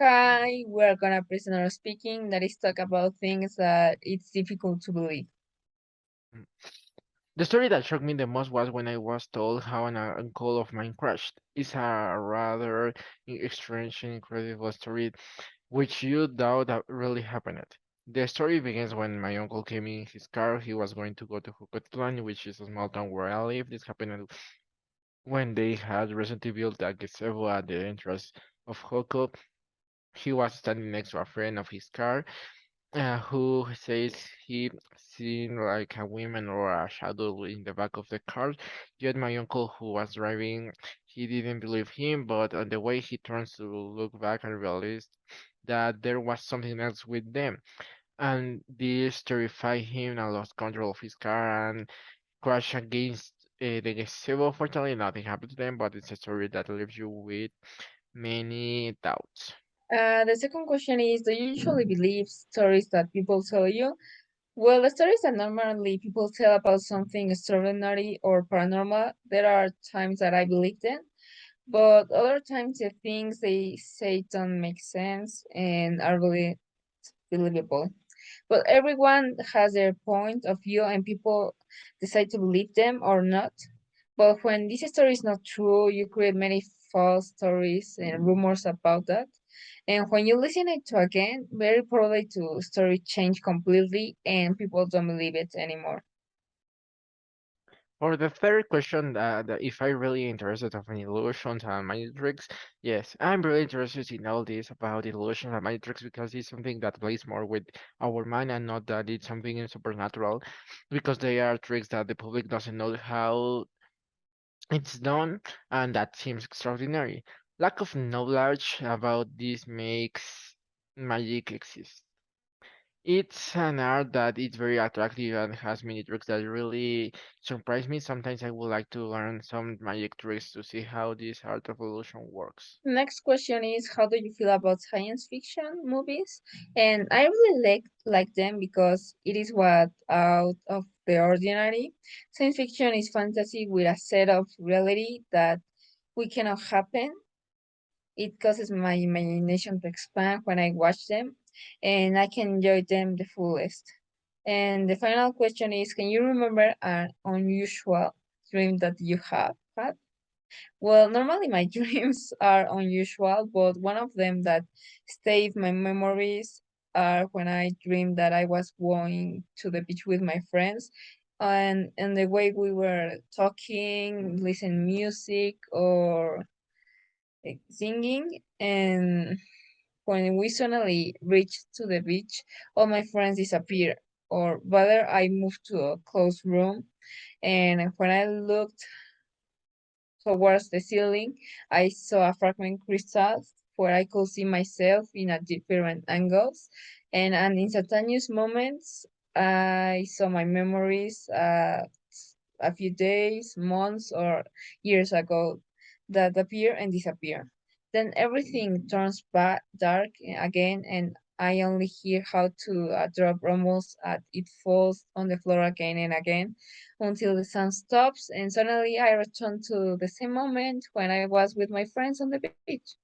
Hi, we're gonna prisoner speaking that is talk about things that it's difficult to believe. Mm. The story that shocked me the most was when I was told how an uncle of mine crashed. It's a rather strange and incredible story, which you doubt that really happened. The story begins when my uncle came in his car. He was going to go to Jucatlan, which is a small town where I live. This happened when they had recently built a gazebo at the entrance of Joco. He was standing next to a friend of his car who says he seen like a woman or a shadow in the back of the car. Yet my uncle, who was driving, he didn't believe him, but on the way he turns to look back and realized that there was something else with them. And this terrified him and lost control of his car and crashed against the gazebo. Fortunately, nothing happened to them, but it's a story that leaves you with many doubts. The second question is, do you usually believe stories that people tell you? Well, the stories that normally people tell about something extraordinary or paranormal, there are times that I believe them, but other times the things they say don't make sense and are really believable. But everyone has their point of view and people decide to believe them or not. But when this story is not true, you create many false stories and rumors about that. And when you listen it to again, very probably to story change completely and people don't believe it anymore. For the third question, that if I really interested of any illusions and magic tricks, yes, I'm really interested in all this about illusions and magic tricks because it's something that plays more with our mind and not that it's something supernatural, because they are tricks that the public doesn't know how it's done, and that seems extraordinary. Lack of knowledge about this makes magic exist. It's an art that is very attractive and has many tricks that really surprise me. Sometimes I would like to learn some magic tricks to see how this art of illusion works. Next question is, how do you feel about science fiction movies? And I really like them because it is what out of the ordinary. Science fiction is fantasy with a set of reality that we cannot happen. It causes my imagination to expand when I watch them, and I can enjoy them the fullest. And the final question is, can you remember an unusual dream that you have had? Well, normally my dreams are unusual, but one of them that stay in my memories are when I dreamed that I was going to the beach with my friends, and the way we were talking, listening music, or singing, and when we suddenly reached to the beach, all my friends disappeared, or rather, I moved to a closed room, and when I looked towards the ceiling, I saw a fragment crystal where I could see myself in a different angles, and in instantaneous moments, I saw my memories a few days, months, or years ago that appear and disappear. Then everything turns dark again, and I only hear how to drop rumbles as it falls on the floor again and again until the sun stops, and suddenly I return to the same moment when I was with my friends on the beach.